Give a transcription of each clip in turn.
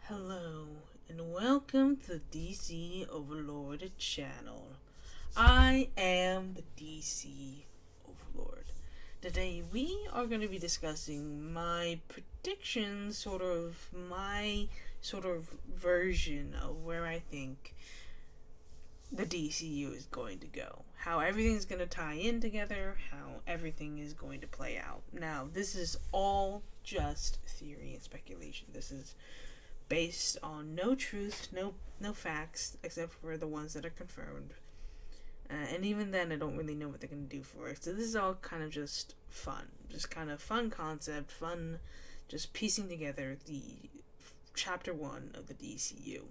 Hello, and welcome to the DC Overlord channel. I am the DC Overlord. Today we are going to be discussing my predictions, my version of where I think the DCU is going to go. How everything's going to tie in together, how everything is going to play out. Now, this is all just theory and speculation. This is based on no truth, no facts, except for the ones that are confirmed. And even then, I don't really know what they're going to do for it. So this is all kind of just fun. Just kind of fun concept, fun just piecing together the chapter 1 of the DCU.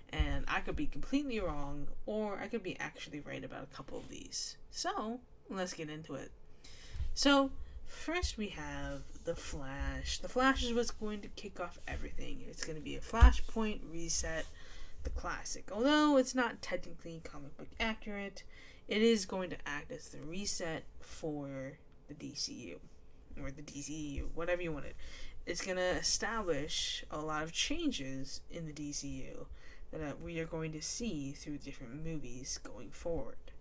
And I could be completely wrong, or I could be actually right about a couple of these. So, let's get into it. So, first we have the Flash. The Flash is what's going to kick off everything. It's going to be a Flashpoint reset, the classic. Although it's not technically comic book accurate, it is going to act as the reset for the DCU. Or the DCU, whatever you want it. It's going to establish a lot of changes in the DCU that we are going to see through different movies going forward.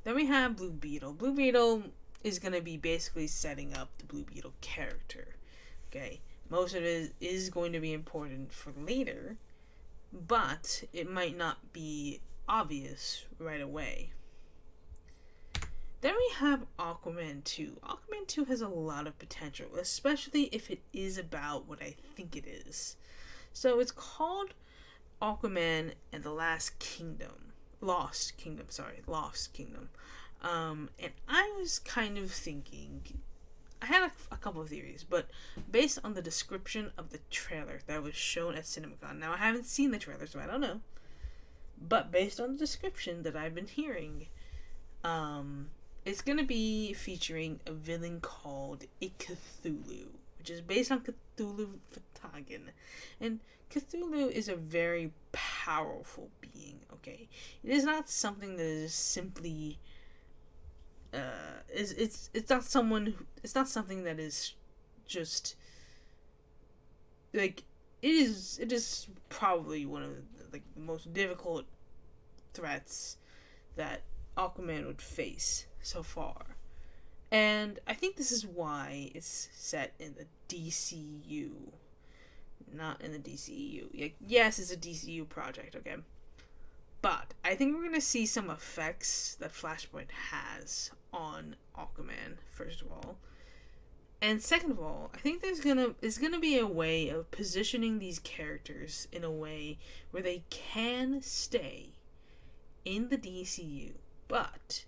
Then we have Blue Beetle. Blue Beetle is going to be basically setting up the Blue Beetle character. Okay, most of it is going to be important for later, but it might not be obvious right away. Then we have Aquaman 2. Aquaman 2 has a lot of potential, especially if it is about what I think it is. So it's called Aquaman and the Lost Kingdom. And I was kind of thinking, I had a couple of theories, but based on the description of the trailer that was shown at CinemaCon. Now, I haven't seen the trailer, so I don't know. But based on the description that I've been hearing, it's going to be featuring a villain called a Cthulhu, which is based on Cthulhu Fhtagn. And Cthulhu is a very powerful being, okay? It is not something that is simply it's not something that is just like it is probably one of the most difficult threats that Aquaman would face so far. And I think this is why it's set in the DCU, not in the DCEU. Yes, it's a DCU project, okay? But I think we're going to see some effects that Flashpoint has on Aquaman, first of all. And second of all, I think there's gonna be a way of positioning these characters in a way where they can stay in the DCU. But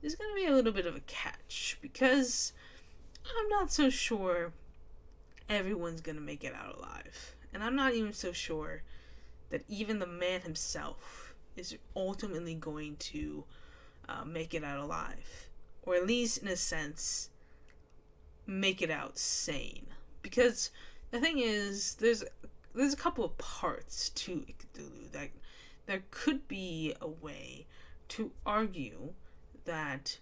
there's going to be a little bit of a catch, because I'm not so sure everyone's going to make it out alive. And I'm not even so sure that even the man himself is ultimately going to make it out alive. Or at least, in a sense, make it out sane. Because the thing is, there's a couple of parts to Cthulhu that there could be a way to argue that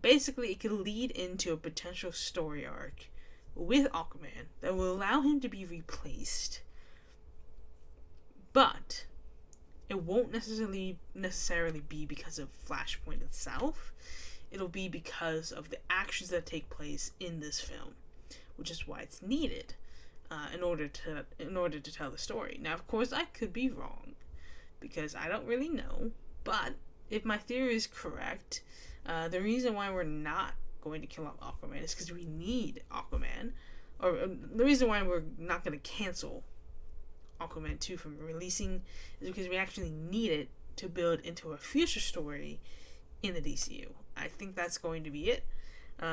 basically it could lead into a potential story arc with Aquaman that will allow him to be replaced, but it won't necessarily be because of Flashpoint itself. It'll be because of the actions that take place in this film, which is why it's needed in order to tell the story. Now, of course, I could be wrong because I don't really know, but if my theory is correct, the reason why we're not going to kill off Aquaman is because we need Aquaman. Or the reason why we're not going to cancel Aquaman 2 from releasing is because we actually need it to build into a future story in the DCU. I think that's going to be it.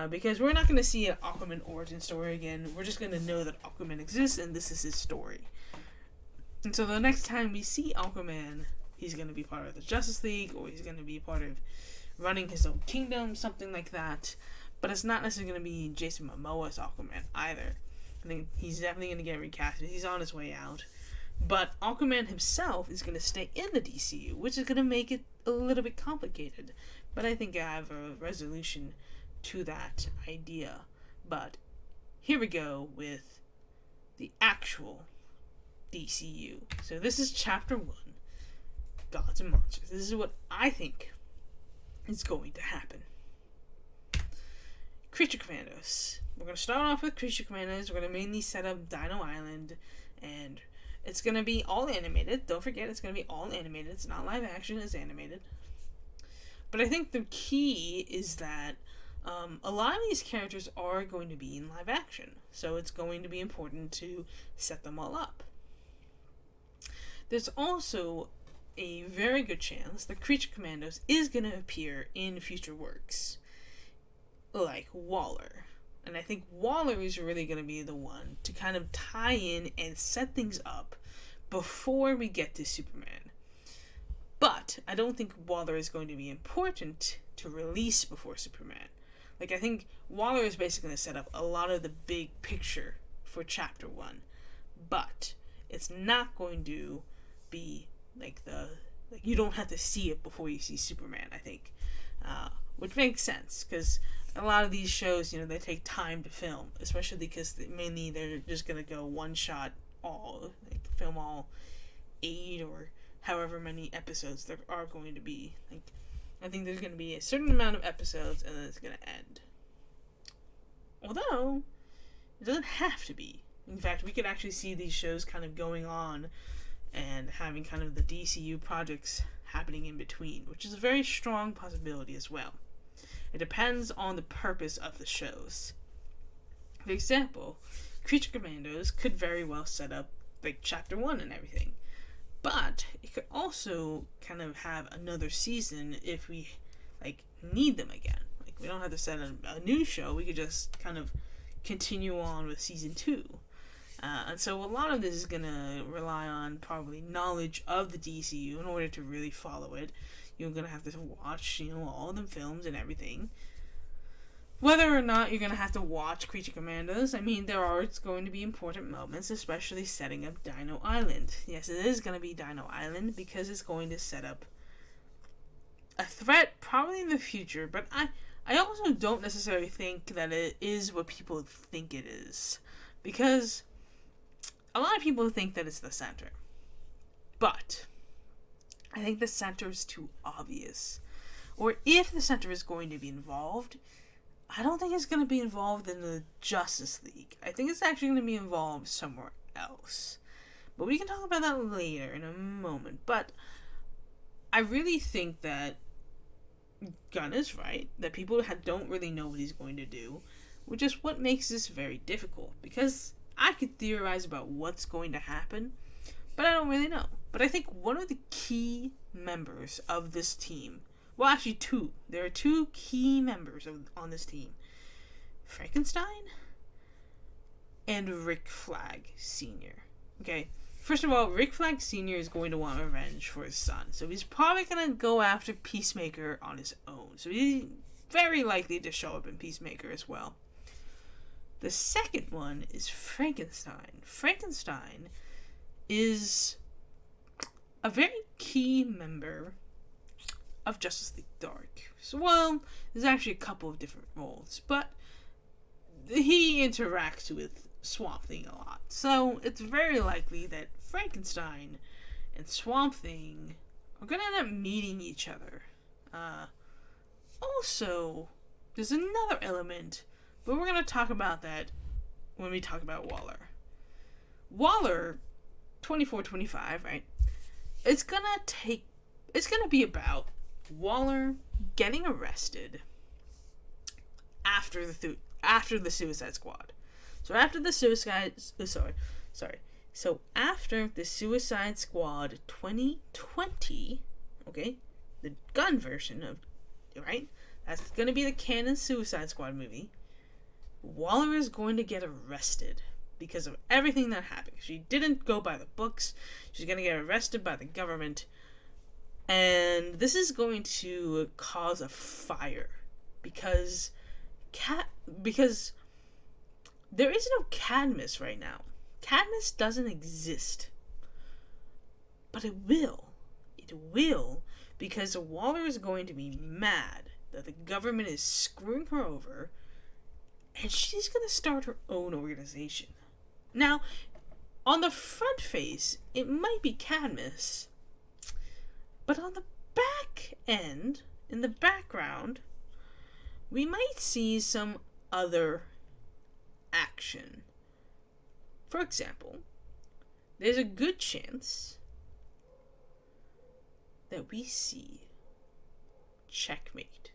Because we're not going to see an Aquaman origin story again. We're just going to know that Aquaman exists and this is his story. And so the next time we see Aquaman, he's going to be part of the Justice League, or he's going to be part of running his own kingdom, something like that. But it's not necessarily going to be Jason Momoa's Aquaman either. I think he's definitely going to get recasted. He's on his way out. But Aquaman himself is going to stay in the DCU, which is going to make it a little bit complicated. But I think I have a resolution to that idea. But here we go with the actual DCU. So this is chapter 1, Gods and Monsters. This is what I think is going to happen. Creature Commandos. We're going to start off with Creature Commandos. We're going to mainly set up Dino Island, and it's going to be all animated. Don't forget, it's going to be all animated. It's not live action, it's animated. But I think the key is that a lot of these characters are going to be in live action, so it's going to be important to set them all up. There's also a very good chance that Creature Commandos is going to appear in future works, like Waller. And I think Waller is really going to be the one to kind of tie in and set things up before we get to Superman. But I don't think Waller is going to be important to release before Superman. Like, I think Waller is basically going to set up a lot of the big picture for chapter 1. But it's not going to be you don't have to see it before you see Superman, I think. Which makes sense, because a lot of these shows, they take time to film, especially because mainly they're just going to go one shot all, film all 8 or however many episodes there are going to be. I think there's going to be a certain amount of episodes and then it's going to end. Although, it doesn't have to be. In fact, we could actually see these shows kind of going on and having kind of the DCU projects happening in between, which is a very strong possibility as well. It depends on the purpose of the shows. For example, Creature Commandos could very well set up chapter 1 and everything. But it could also kind of have another season if we need them again. We don't have to set a new show. We could just kind of continue on with season 2. And so a lot of this is going to rely on probably knowledge of the DCU in order to really follow it. You're going to have to watch, all the films and everything. Whether or not you're going to have to watch Creature Commandos, there are going to be important moments, especially setting up Dino Island. Yes, it is going to be Dino Island because it's going to set up a threat probably in the future, but I also don't necessarily think that it is what people think it is. Because a lot of people think that it's the center. But I think the center is too obvious. Or if the center is going to be involved, I don't think it's going to be involved in the Justice League. I think it's actually going to be involved somewhere else. But we can talk about that later in a moment. But I really think that Gunn is right, that people don't really know what he's going to do, which is what makes this very difficult. Because I could theorize about what's going to happen, but I don't really know. But I think one of the key members of this team, well, actually 2. There are 2 key members on this team. Frankenstein and Rick Flag Sr. Okay, first of all, Rick Flag Sr. is going to want revenge for his son. So he's probably going to go after Peacemaker on his own. So he's very likely to show up in Peacemaker as well. The second one is Frankenstein. Frankenstein is a very key member of Justice League Dark. So, well, there's actually a couple of different roles, but he interacts with Swamp Thing a lot. So, it's very likely that Frankenstein and Swamp Thing are going to end up meeting each other. Also, there's another element, but we're going to talk about that when we talk about Waller. Waller, 24-25, right? It's going to be about Waller getting arrested after the Suicide Squad. So after the after the Suicide Squad 2020, okay, the Gunn version of, right? That's going to be the canon Suicide Squad movie. Waller is going to get arrested because of everything that happened. She didn't go by the books. She's going to get arrested by the government. And this is going to cause a fire because there is no Cadmus right now. Cadmus doesn't exist. But it will. It will, because Waller is going to be mad that the government is screwing her over, and she's going to start her own organization. Now, On the front face, it might be Cadmus, but on the back end, in the background, we might see some other action. For example, there's a good chance that we see Checkmate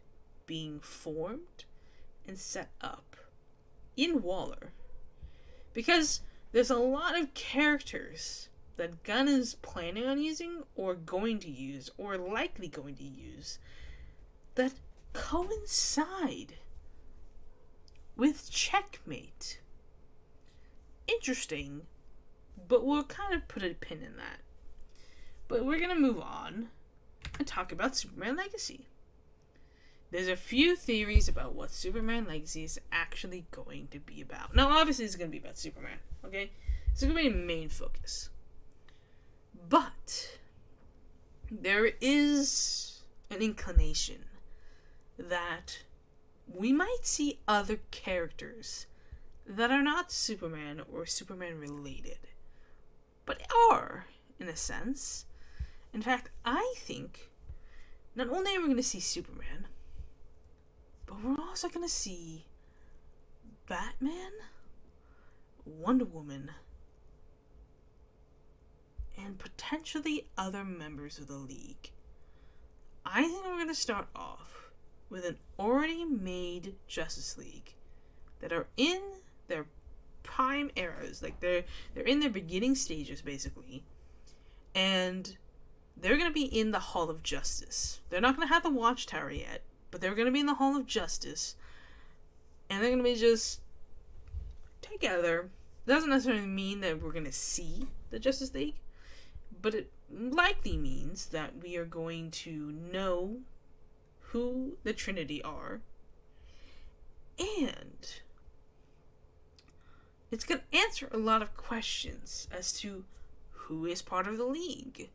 being formed and set up in Waller. Because there's a lot of characters that Gunn is planning on using, or going to use, or likely going to use, that coincide with Checkmate. Interesting, but we'll kind of put a pin in that. But we're going to move on and talk about Superman Legacy. There's a few theories about what Superman Legacy is actually going to be about. Now, obviously, it's going to be about Superman, okay? It's going to be a main focus. But there is an inclination that we might see other characters that are not Superman or Superman related, but are, in a sense. In fact, I think not only are we going to see Superman, but we're also going to see Batman, Wonder Woman, and potentially other members of the League. I think we're going to start off with an already made Justice League that are in their prime eras, like they're in their beginning stages basically, and they're going to be in the Hall of Justice. They're not going to have the Watchtower yet, but they're going to be in the Hall of Justice, and they're going to be just together. Doesn't necessarily mean that we're going to see the Justice League, but it likely means that we are going to know who the Trinity are, and it's going to answer a lot of questions as to who is part of the League.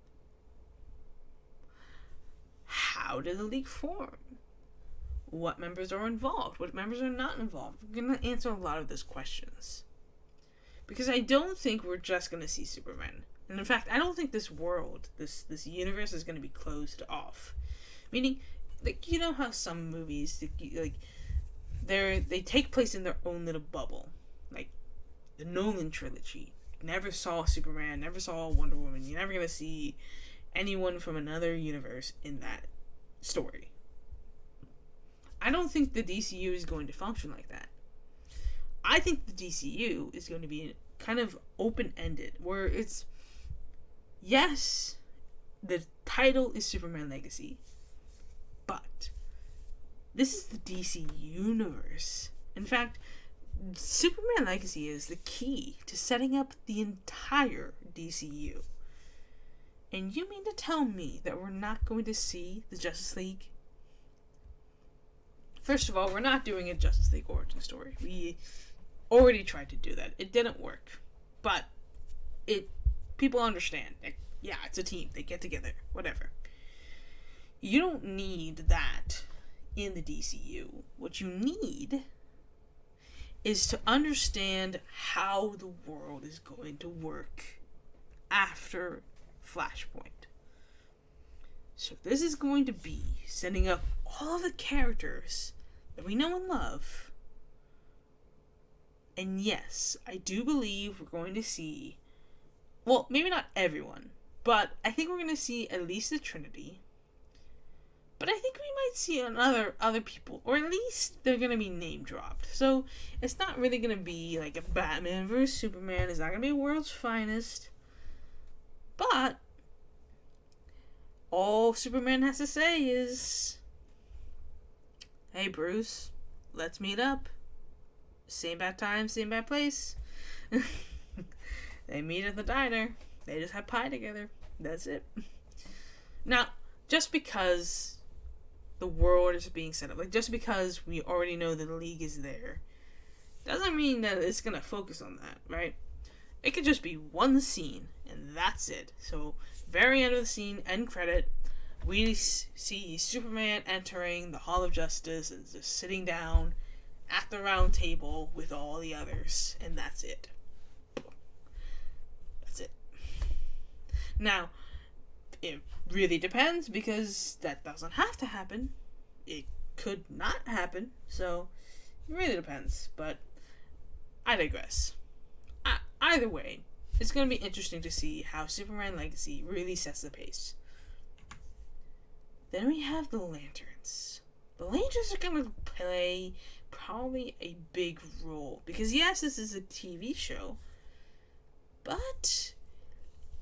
How did the League form? What members are involved? What members are not involved? We're going to answer a lot of those questions. Because I don't think we're just going to see Superman. And in fact, I don't think this world, this universe is going to be closed off. Meaning, like, you know how some movies, like, they take place in their own little bubble. Like, the Nolan trilogy. Never saw Superman, never saw Wonder Woman. You're never going to see anyone from another universe in that story. I don't think the DCU is going to function like that. I think the DCU is going to be kind of open-ended, where it's, yes, the title is Superman Legacy, but this is the DC universe. In fact, Superman Legacy is the key to setting up the entire DCU. And you mean to tell me that we're not going to see the Justice League? First of all, we're not doing a Justice League origin story. We already tried to do that. It didn't work. But people understand. Like, yeah, it's a team. They get together. Whatever. You don't need that in the DCU. What you need is to understand how the world is going to work after Flashpoint. So this is going to be setting up all of the characters that we know and love. And yes, I do believe we're going to see, well, maybe not everyone, but I think we're going to see at least the Trinity. But I think we might see other people, or at least they're going to be name dropped. So it's not really going to be like a Batman versus Superman. It's not going to be World's Finest. But all Superman has to say is, hey Bruce, let's meet up. Same bad time, same bad place. They meet at the diner. They just have pie together. That's it. Now, just because the world is being set up, like just because we already know that the League is there, doesn't mean that it's going to focus on that, right? It could just be one scene, and that's it. So, very end of the scene, end credit, we see Superman entering the Hall of Justice and just sitting down at the round table with all the others, and that's it. Now, it really depends, because that doesn't have to happen. It could not happen, so it really depends. But I digress. Either way, it's going to be interesting to see how Superman Legacy really sets the pace. Then we have the Lanterns. The Lanterns are going to play probably a big role, because yes, this is a TV show, but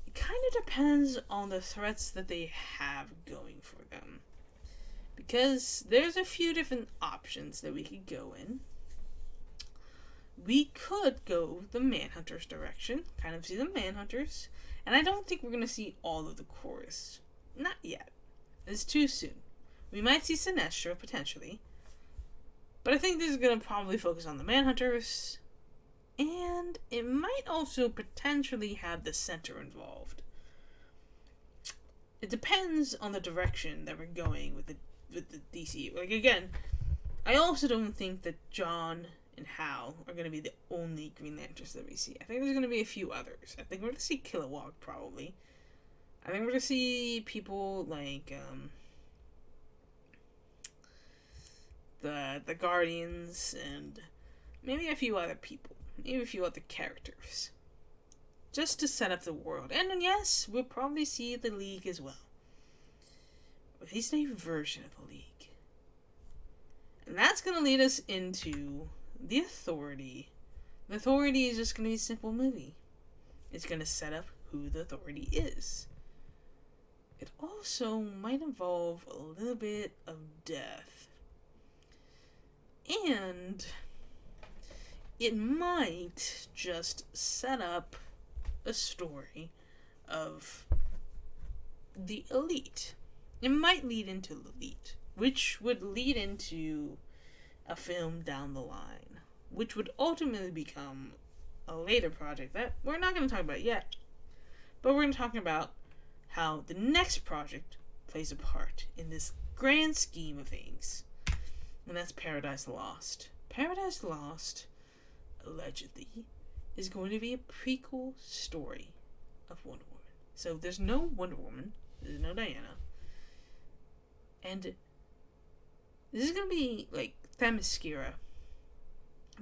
it kind of depends on the threats that they have going for them. Because there's a few different options that we could go in. We could go the Manhunters direction, kind of see the Manhunters, and I don't think we're going to see all of the chorus. Not yet. It's too soon. We might see Sinestro, potentially, but I think this is going to probably focus on the Manhunters, and it might also potentially have the Center involved. It depends on the direction that we're going with the DCU. Like, again, I also don't think that John and Hal are going to be the only Green Lanterns that we see. I think there's going to be a few others. I think we're going to see Kilowog, probably. I think we're going to see people like the Guardians, and maybe a few other people. Maybe a few other characters. Just to set up the world. And then, yes, we'll probably see the League as well. At least a version of the League. And that's going to lead us into the Authority. The Authority is just going to be a simple movie. It's going to set up who the Authority is. It also might involve a little bit of death. And it might just set up a story of the Elite. It might lead into Elite, which would lead into a film down the line, which would ultimately become a later project that we're not going to talk about yet. But we're going to talk about how the next project plays a part in this grand scheme of things. And that's Paradise Lost. Paradise Lost, allegedly, is going to be a prequel story of Wonder Woman. So there's no Wonder Woman. There's no Diana. And this is going to be like Themyscira.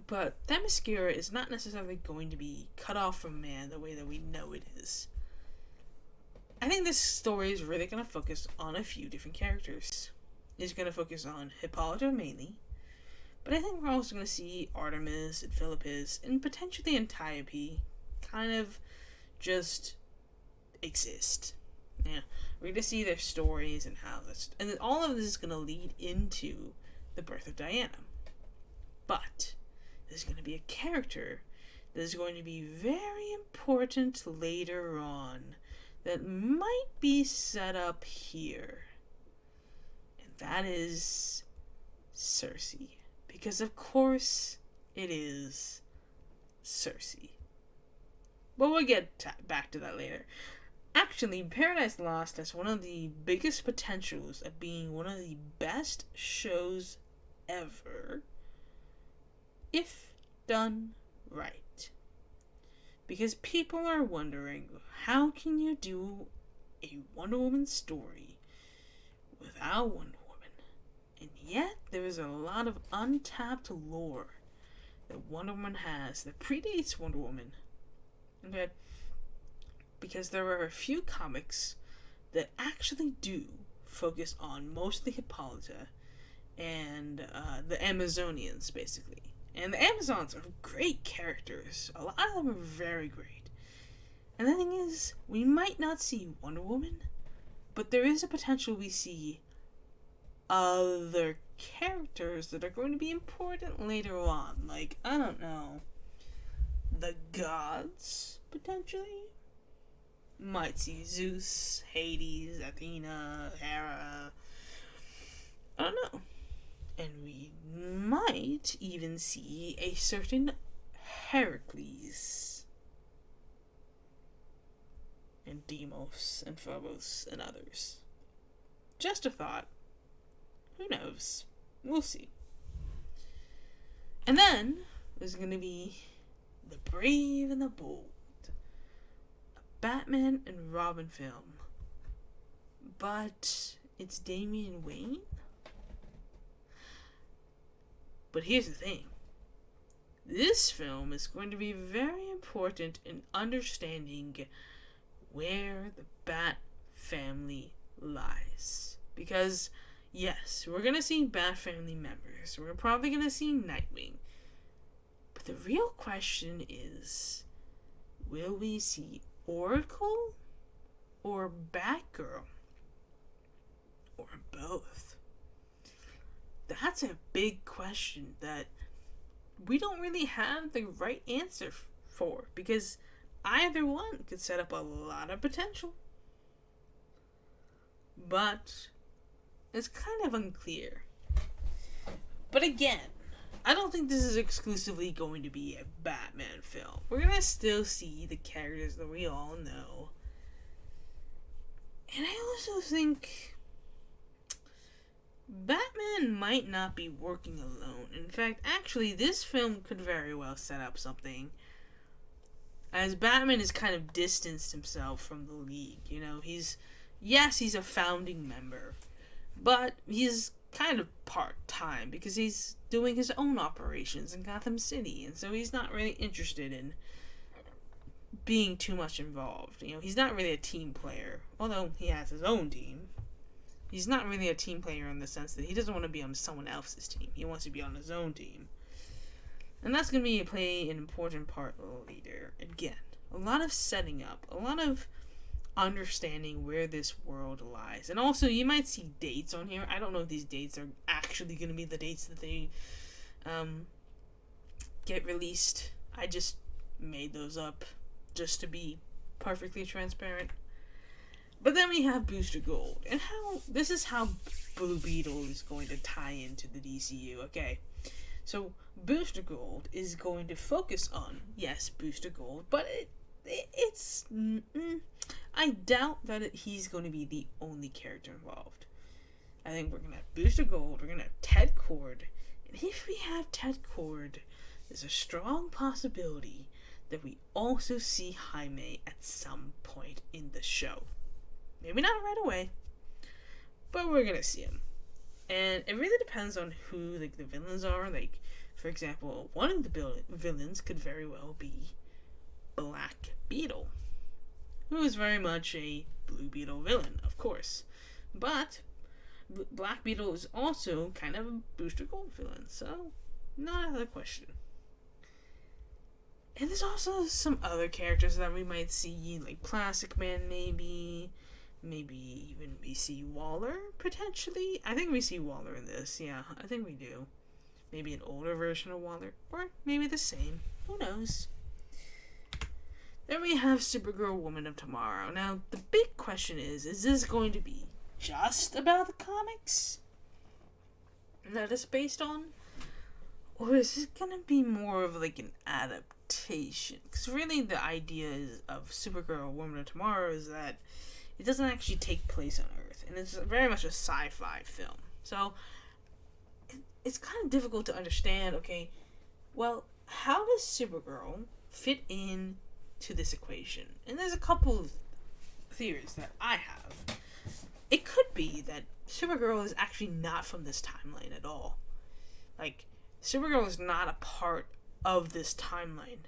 But Themyscira is not necessarily going to be cut off from man the way that we know it is. I think this story is really going to focus on a few different characters. It's going to focus on Hippolyta mainly, but I think we're also going to see Artemis and Philippus and potentially Antiope kind of just exist. Yeah, we're going to see their stories and how this, and then all of this is going to lead into the birth of Diana. But there's going to be a character that is going to be very important later on that might be set up here. And that is Circe. Because of course it is Circe. But we'll get back to that later. Actually, Paradise Lost has one of the biggest potentials of being one of the best shows ever if done right. Because people are wondering, how can you do a Wonder Woman story without Wonder Woman? And yet, there is a lot of untapped lore that Wonder Woman has that predates Wonder Woman. Okay? Because there are a few comics that actually do focus on mostly Hippolyta and the Amazonians, basically. And the Amazons are great characters. A lot of them are very great. And the thing is, we might not see Wonder Woman, but there is a potential we see other characters that are going to be important later on. Like, I don't know, the gods, potentially? Might see Zeus, Hades, Athena, Hera. I don't know. And we might even see a certain Heracles. And Deimos and Phobos and others. Just a thought. Who knows? We'll see. And then there's going to be the brave and the bold. Batman and Robin film, but it's Damian Wayne? But here's the thing. This film is going to be very important in understanding where the Bat family lies. Because, yes, we're going to see Bat family members. We're probably going to see Nightwing. But the real question is, will we see Oracle or Batgirl? Or both? That's a big question that we don't really have the right answer for, because either one could set up a lot of potential. But it's kind of unclear. But again, I don't think this is exclusively going to be a Batman film. We're going to still see the characters that we all know. And I also think Batman might not be working alone. In fact, actually, this film could very well set up something. As Batman has kind of distanced himself from the League. You know, he's a founding member. But he's kind of part-time because he's doing his own operations in Gotham City. And so he's not really interested in being too much involved. You know, he's not really a team player. Although he has his own team. He's not really a team player in the sense that he doesn't want to be on someone else's team. He wants to be on his own team. And that's going to play an important part later. Again, a lot of setting up. A lot of understanding where this world lies. And also, you might see dates on here. I don't know if these dates are actually going to be the dates that they get released. I just made those up just to be perfectly transparent. But then we have Booster Gold. And this is how Blue Beetle is going to tie into the DCU. Okay, so Booster Gold is going to focus on, yes, Booster Gold, but I doubt that he's going to be the only character involved. I think we're going to have Booster Gold, we're going to have Ted Kord, and if we have Ted Kord, there's a strong possibility that we also see Jaime at some point in the show. Maybe not right away, but we're going to see him. And it really depends on who the villains are. Like, for example, one of the villains could very well be Black Beetle, who is very much a Blue Beetle villain, of course. But Black Beetle is also kind of a Booster Gold villain, so not out of the question. And there's also some other characters that we might see, like Plastic Man maybe even we see Waller, potentially. I think we see Waller in this, yeah, I think we do. Maybe an older version of Waller, or maybe the same, who knows. Then we have Supergirl, Woman of Tomorrow. Now, the big question is this going to be just about the comics that it's based on? Or is it going to be more of like an adaptation? Because really the idea of Supergirl, Woman of Tomorrow is that it doesn't actually take place on Earth. And it's very much a sci-fi film. So, it's kind of difficult to understand, okay, well, how does Supergirl fit in to this equation? And there's a couple of theories that I have. It could be that Supergirl is actually not from this timeline at all. Like, Supergirl is not a part of this timeline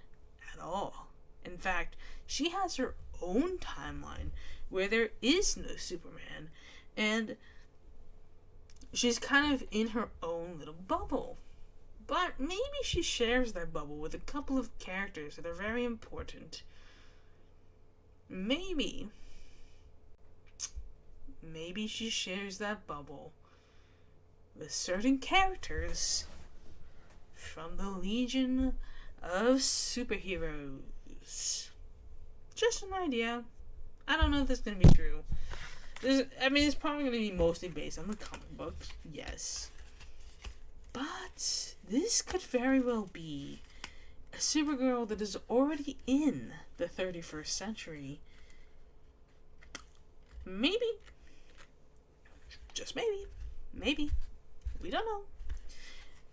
at all. In fact, she has her own timeline where there is no Superman, and she's kind of in her own little bubble. But maybe she shares that bubble with a couple of characters that are very important. Maybe she shares that bubble with certain characters from the Legion of Superheroes. Just an idea. I don't know if that's going to be true. It's probably going to be mostly based on the comic books, yes. But this could very well be a Supergirl that is already in the 31st century. Maybe. Just maybe. Maybe. We don't know.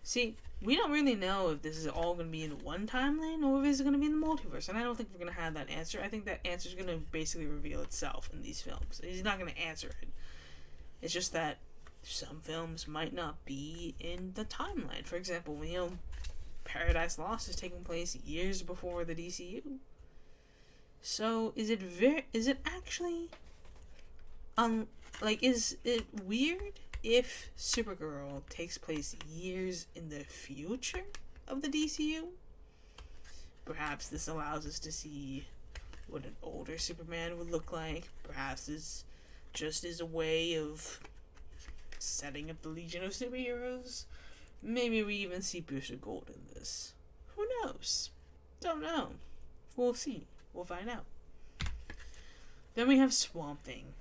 See, we don't really know if this is all going to be in one timeline or if it's going to be in the multiverse. And I don't think we're going to have that answer. I think that answer is going to basically reveal itself in these films. He's not going to answer it. It's just that some films might not be in the timeline. For example, Paradise Lost is taking place years before the DCU. So is it actually is it weird if Supergirl takes place years in the future of the DCU? Perhaps this allows us to see what an older Superman would look like. Perhaps it's just as a way of setting up the Legion of Superheroes. Maybe we even see Booster Gold in this. Who knows? Don't know. We'll see. We'll find out. Then we have Swamp Thing.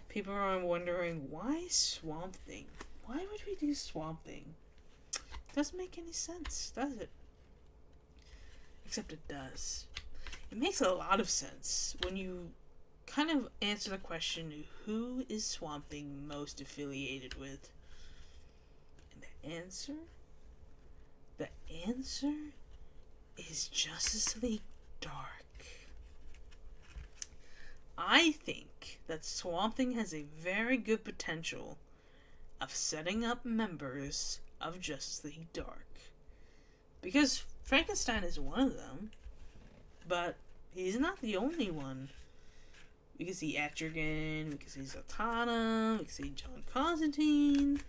People are wondering, why Swamp Thing? Why would we do Swamp Thing? Doesn't make any sense, does it? Except it does. It makes a lot of sense when you kind of answer the question, who is Swamp Thing most affiliated with? And the answer is Justice League Dark. I think that Swamp Thing has a very good potential of setting up members of Justice League Dark. Because Frankenstein is one of them, but he's not the only one. We can see Etrigan, we can see Zatanna, we can see John Constantine.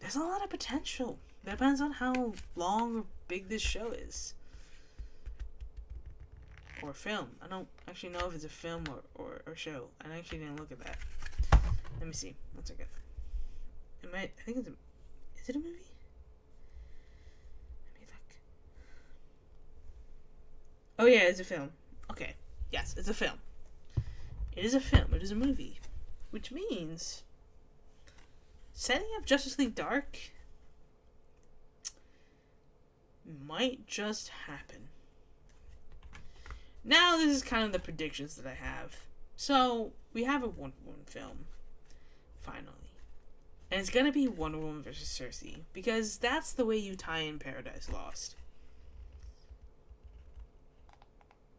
There's a lot of potential. That depends on how long or big this show is. Or film. I don't actually know if it's a film or show. I actually didn't look at that. Let me see. 1 second. I think it's is it a movie? Let me look. Oh yeah, it's a film. Okay. Yes, it's a film. It is a film. It is a movie. Which means setting up Justice League Dark might just happen. Now, this is kind of the predictions that I have. So, we have a Wonder Woman film, finally. And it's gonna be Wonder Woman versus Circe, because that's the way you tie in Paradise Lost.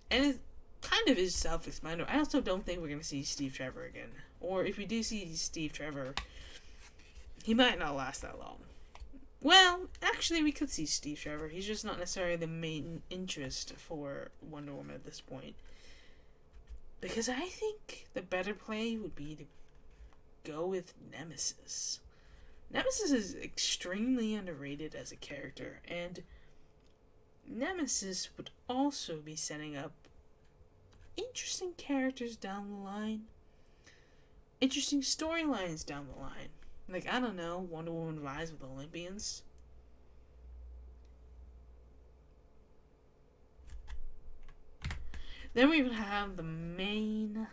And it kind of is self-explanatory. I also don't think we're gonna see Steve Trevor again. Or if we do see Steve Trevor, he might not last that long. Well, actually, we could see Steve Trevor. He's just not necessarily the main interest for Wonder Woman at this point. Because I think the better play would be to go with Nemesis. Nemesis is extremely underrated as a character, and Nemesis would also be setting up interesting characters down the line. Interesting storylines down the line. Like, I don't know, Wonder Woman Rise with the Olympians. Then we would have the main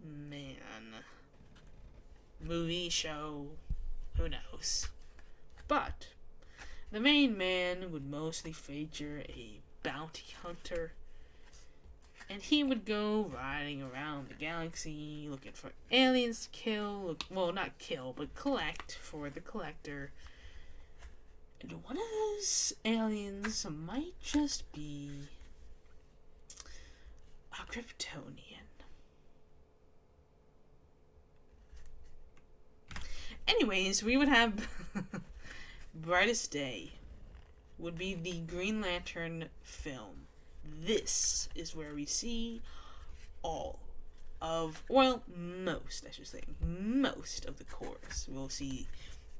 man. Movie, show, who knows. But the main man would mostly feature a bounty hunter. And he would go riding around the galaxy looking for aliens to kill. Well, not kill, but collect for the collector. And one of those aliens might just be a Kryptonian. Anyways, we would have Brightest Day would be the Green Lantern film. This is where we see all of, well, most, I should say, most of the chorus. We'll see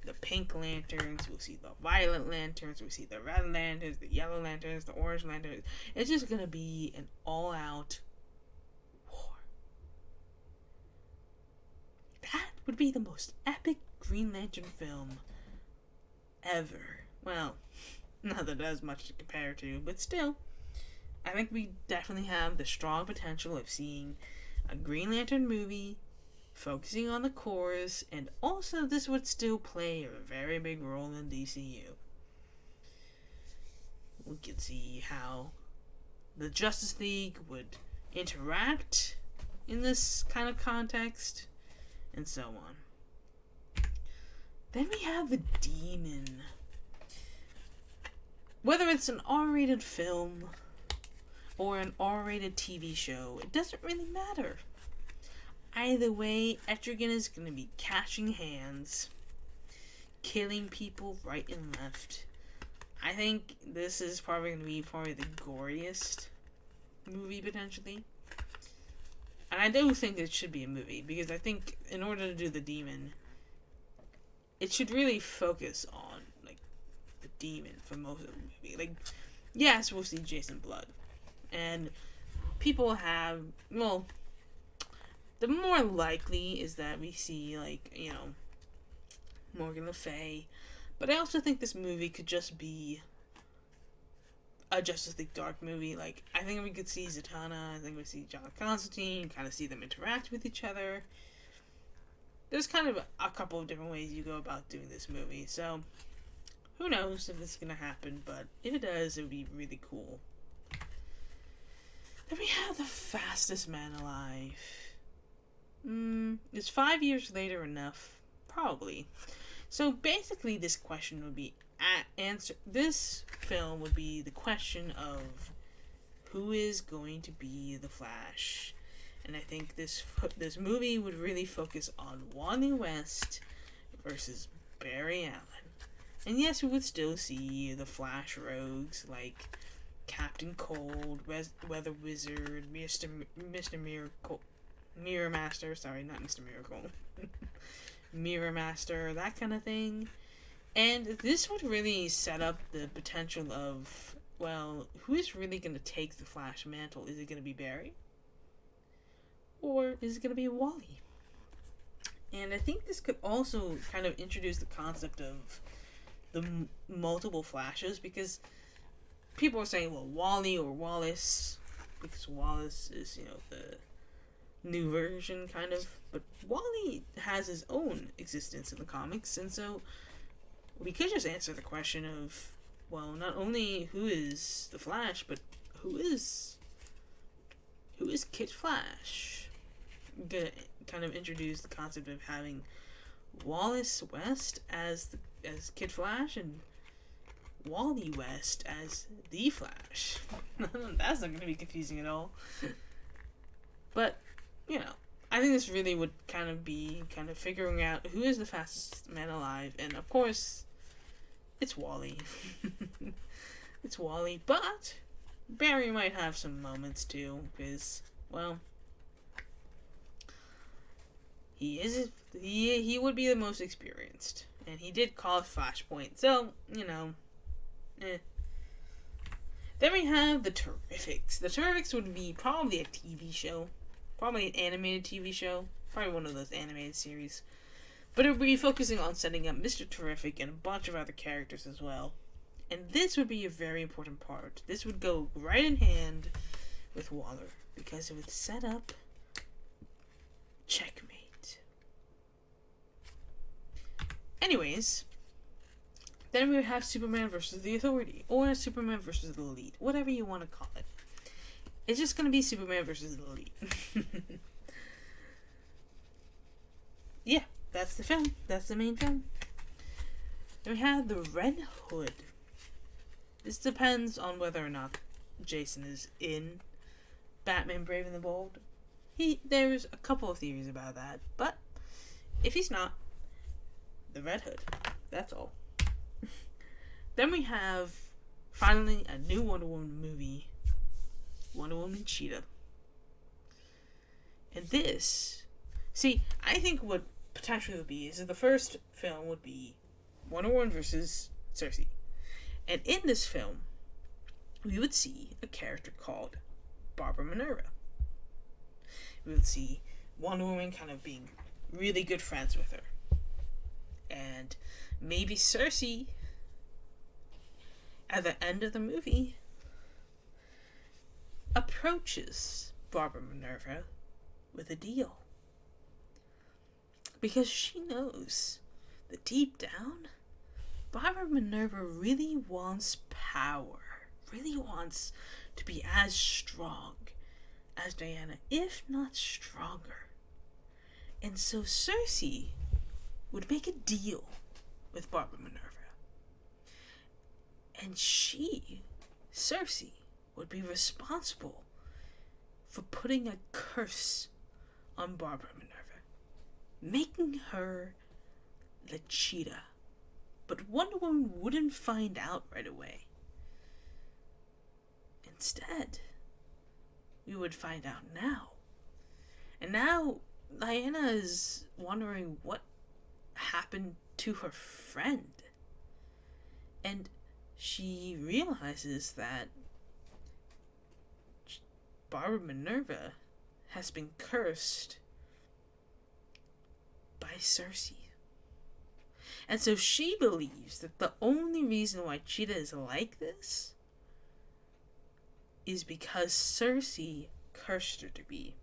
the pink lanterns, we'll see the violet lanterns, we'll see the red lanterns, the yellow lanterns, the orange lanterns. It's just gonna be an all-out war. That would be the most epic Green Lantern film ever. Well, not that there's much to compare to, but still. I think we definitely have the strong potential of seeing a Green Lantern movie focusing on the chorus, and also this would still play a very big role in DCU. We could see how the Justice League would interact in this kind of context, and so on. Then we have the Demon. whether it's an R-rated film or an R-rated TV show, it doesn't really matter. Either way, Etrigan is going to be catching hands, killing people right and left. I think this is probably going to be the goriest movie, potentially. And I do think it should be a movie, because I think in order to do the demon, it should really focus on, like, the demon for most of the movie. Like, yes, we'll see Jason Blood. And people have, well, the more likely is that we see, like, you know, Morgan Le Fay. But I also think this movie could just be a Justice League Dark movie. Like, I think we could see Zatanna, I think we see John Constantine, kind of see them interact with each other. There's kind of a couple of different ways you go about doing this movie, so who knows if this is going to happen, but if it does, it would be really cool. Then we have The Fastest Man Alive. Is 5 years later enough? Probably. So basically this question would be this film would be the question of who is going to be the Flash. And I think this movie would really focus on Wally West versus Barry Allen. And yes, we would still see the Flash rogues like Captain Cold, Weather Wizard, Mr. Miracle, Mirror Master, sorry, not Mr. Miracle. Mirror Master, that kind of thing. And this would really set up the potential of, well, who is really going to take the Flash mantle? Is it going to be Barry? Or is it going to be Wally? And I think this could also kind of introduce the concept of the multiple Flashes, because people are saying, well, Wally or Wallace, because Wallace is, you know, the new version, kind of. But Wally has his own existence in the comics, and so we could just answer the question of, well, not only who is the Flash, but who is Kid Flash? I'm gonna kind of introduce the concept of having Wallace West as Kid Flash and Wally West as the Flash. That's not gonna be confusing at all. But, you know, I think this really would kind of be figuring out who is the fastest man alive, and of course, it's Wally. It's Wally, but Barry might have some moments too, because, well, he would be the most experienced, and he did call it Flashpoint, so, you know, Then we have the Terrifics. The Terrifics would be probably a TV show. Probably an animated TV show. Probably one of those animated series. But it would be focusing on setting up Mr. Terrific and a bunch of other characters as well. And this would be a very important part. This would go right in hand with Waller, because it would set up checkmate. Anyways, then we would have Superman versus the Authority, or Superman versus the Elite, whatever you want to call it. It's just going to be Superman versus the Elite. Yeah, that's the film. That's the main film. Then we have the Red Hood. This depends on whether or not Jason is in Batman Brave and the Bold. There's a couple of theories about that, but if he's not, the Red Hood. That's all. Then we have, finally, a new Wonder Woman movie, Wonder Woman Cheetah. And this, see, I think what potentially would be is that the first film would be Wonder Woman versus Circe. And in this film, we would see a character called Barbara Minerva. We would see Wonder Woman kind of being really good friends with her. And maybe Circe, at the end of the movie, approaches Barbara Minerva with a deal. Because she knows that deep down, Barbara Minerva really wants power. Really wants to be as strong as Diana, if not stronger. And so Circe would make a deal with Barbara Minerva. And she, Circe, would be responsible for putting a curse on Barbara Minerva, making her the Cheetah. But Wonder Woman wouldn't find out right away. Instead, we would find out now. And now, Diana is wondering what happened to her friend. And she realizes that Barbara Minerva has been cursed by Circe. And so she believes that the only reason why Cheetah is like this is because Circe cursed her to be.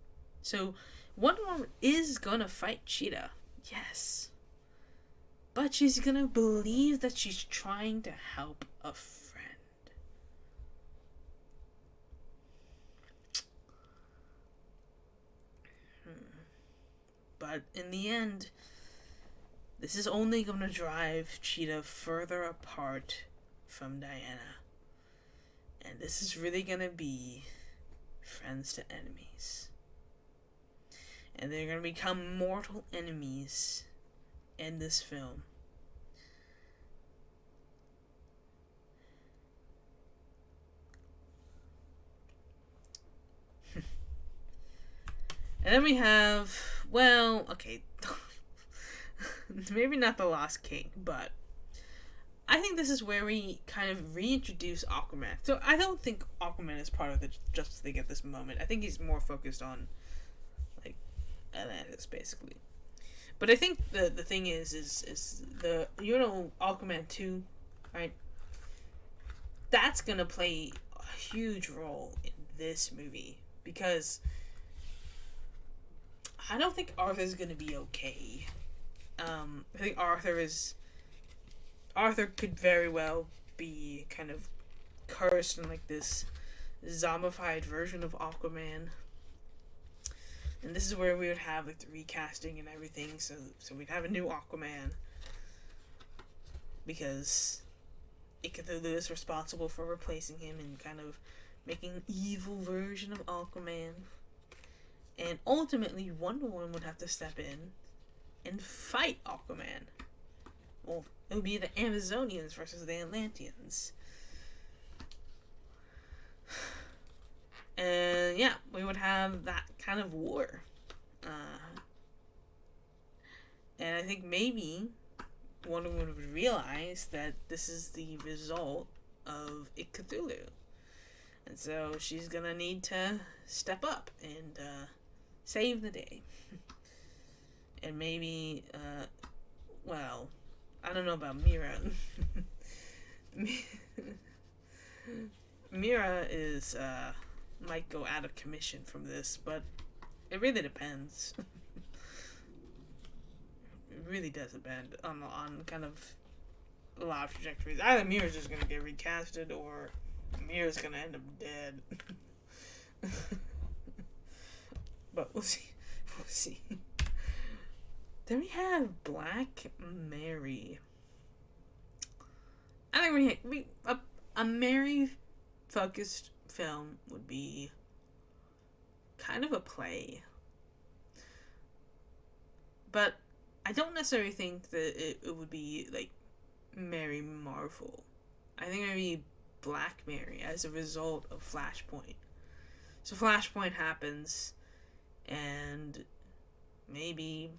So Wonder Woman is gonna fight Cheetah, yes. But she's gonna believe that she's trying to help a friend. But in the end, this is only gonna drive Cheetah further apart from Diana. And this is really gonna be friends to enemies. And they're gonna become mortal enemies in this film. And then we have, well, okay, maybe not the Lost King, but I think this is where we kind of reintroduce Aquaman. So I don't think Aquaman is part of the Justice League at this moment. I think he's more focused on, like, Atlantis, basically. But I think the thing is the, you know, Aquaman 2, right? That's gonna play a huge role in this movie. Because I don't think Arthur's gonna be okay. I think Arthur could very well be kind of cursed in like this zombified version of Aquaman. And this is where we would have like the recasting and everything, so we'd have a new Aquaman. Because Cthulhu is responsible for replacing him and kind of making an evil version of Aquaman. And ultimately, Wonder Woman would have to step in and fight Aquaman. Well, it would be the Amazonians versus the Atlanteans. And yeah, we would have that kind of war. And I think maybe Wonder Woman would realize that this is the result of Cthulhu. And so she's gonna need to step up and save the day. And maybe, well, I don't know about Mira. Mira is, might go out of commission from this, but it really depends. It really does depend on kind of a lot of trajectories. Either Mira's just gonna get recasted, or Mira's gonna end up dead. But we'll see. We'll see. Then we have Black Mary. I think a Mary-focused film would be kind of a play. But I don't necessarily think that it would be, like, Mary Marvel. I think it would be Black Mary as a result of Flashpoint. So Flashpoint happens, and maybe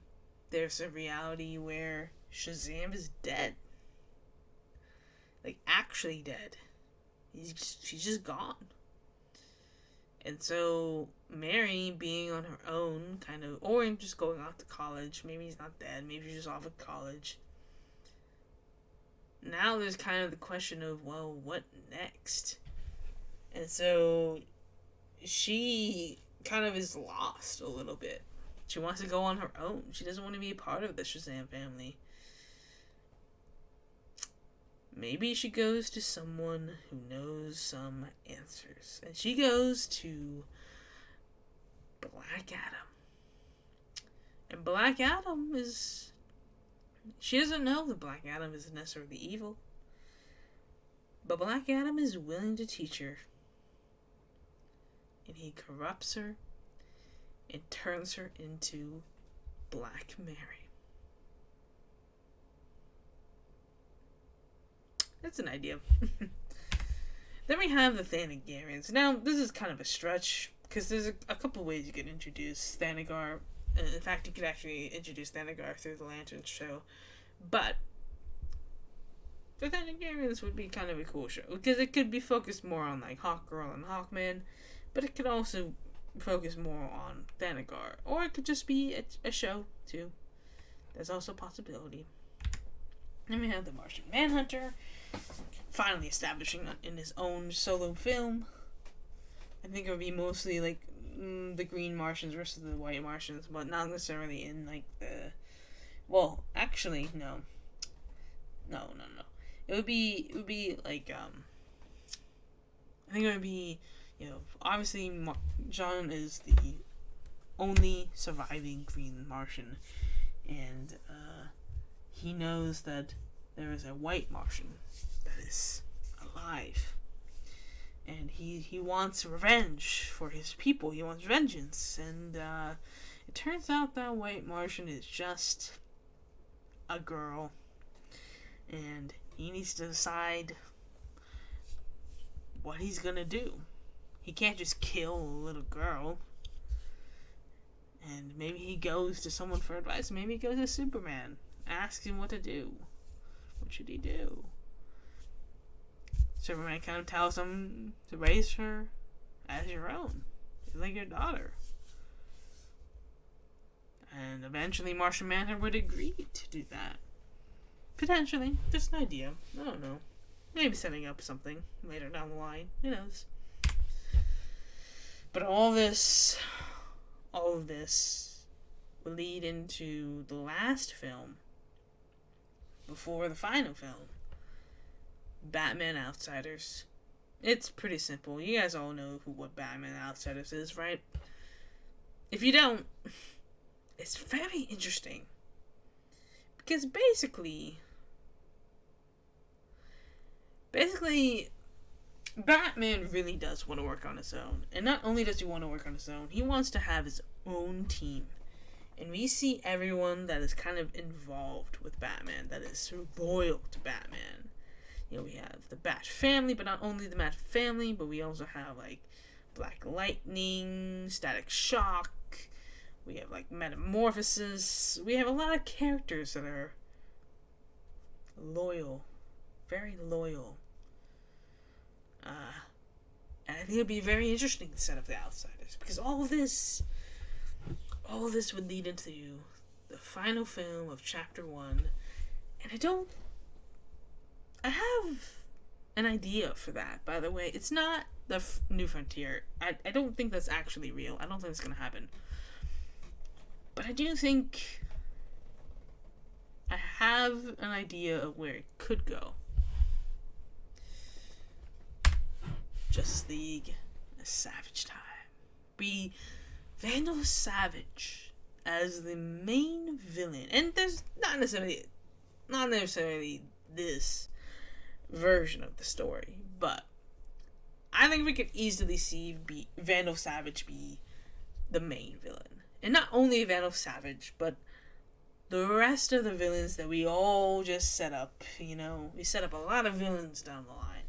there's a reality where Shazam is dead. Like, actually dead. She's just gone. And so Mary being on her own, kind of, or just going off to college. Maybe he's not dead. Maybe she's just off at college. Now there's kind of the question of, well, what next? And so she kind of is lost a little bit. She wants to go on her own. She doesn't want to be a part of the Shazam family. Maybe she goes to someone who knows some answers. And she goes to Black Adam. And Black Adam is... She doesn't know that Black Adam is necessarily evil. But Black Adam is willing to teach her. And he corrupts her and turns her into Black Mary. That's an idea. Then we have the Thanagarians. Now, this is kind of a stretch, because there's a couple ways you can introduce Thanagar. In fact, you could actually introduce Thanagar through the Lantern show. But the Thanagarians would be kind of a cool show, because it could be focused more on, like, Hawkgirl and Hawkman, but it could also focus more on Thanagar. Or it could just be a show, too. There's also a possibility. Then we have the Martian Manhunter, finally establishing in his own solo film. I think it would be mostly like the Green Martians versus the White Martians, but not necessarily in like the. Well, actually, no. It would be like I think it would be, obviously John is the only surviving Green Martian, and he knows that there is a White Martian that is alive, and he wants revenge for his people. He wants vengeance, and it turns out that White Martian is just a girl, and he needs to decide what he's gonna do. He can't just kill a little girl. And maybe he goes to someone for advice. Maybe he goes to Superman, asks him what to do. What should he do? Superman kind of tells him to raise her as your own. She's like your daughter. And eventually Martian Manhunter would agree to do that. Potentially. Just an idea. I don't know. Maybe setting up something later down the line. Who knows? But all of this will lead into the last film before the final film. Batman Outsiders. It's pretty simple. You guys all know what Batman Outsiders is, right? If you don't, it's very interesting. Because basically, Batman really does want to work on his own. And not only does he want to work on his own, he wants to have his own team. And we see everyone that is kind of involved with Batman, that is loyal to Batman. We have the Bat family, but not only the Bat family, but we also have, like, Black Lightning, Static Shock. We have, like, Metamorphosis. We have a lot of characters that are loyal. Very loyal. And I think it'd be very interesting to set up the Outsiders, because all of this would lead into the final film of Chapter 1, and I have an idea for that, by the way. It's not the New Frontier. I don't think that's actually real. I don't think it's going to happen. But I do think I have an idea of where it could go. Justice League, A Savage Time. Be Vandal Savage as the main villain. And there's not necessarily this version of the story, but I think we could easily see Vandal Savage be the main villain. And not only Vandal Savage, but the rest of the villains that we all just set up. We set up a lot of villains down the line.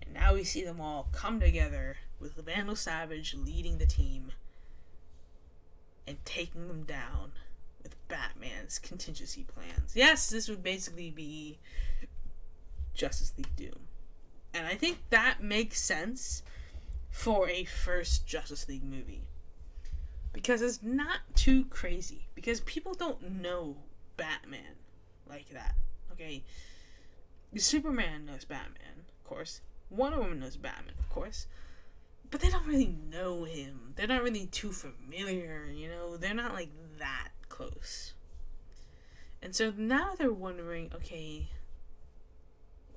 And now we see them all come together with Vandal Savage leading the team and taking them down with Batman's contingency plans. Yes, this would basically be Justice League Doom. And I think that makes sense for a first Justice League movie. Because it's not too crazy. Because people don't know Batman like that. Okay? Superman knows Batman, of course. Wonder Woman knows Batman, of course. But they don't really know him. They're not really too familiar, They're not, like, that close. And so now they're wondering, okay,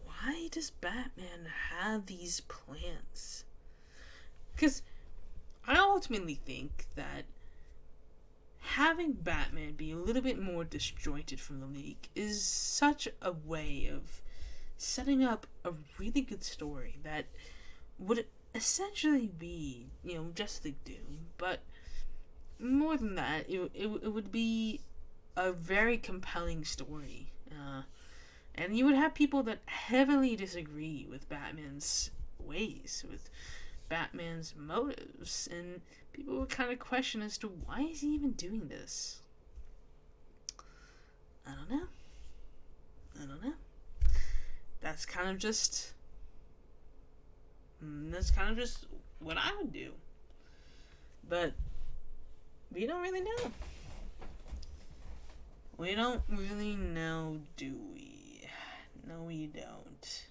why does Batman have these plans? Because I ultimately think that having Batman be a little bit more disjointed from the League is such a way of setting up a really good story that would essentially be, Justice League Doom, but more than that, it would be a very compelling story. And you would have people that heavily disagree with Batman's ways, with Batman's motives, and people would kind of question as to why is he even doing this. I don't know. That's kind of just what I would do. But we don't really know. We don't really know, do we? No, we don't.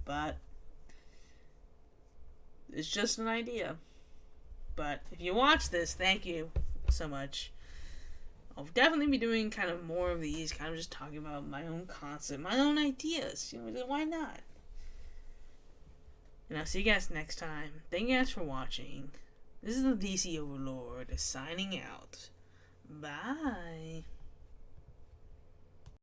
But it's just an idea. But if you watch this, thank you so much. I'll definitely be doing kind of more of these, kind of just talking about my own concept, my own ideas. Why not? And I'll see you guys next time. Thank you guys for watching. This is the DC Overlord signing out. Bye.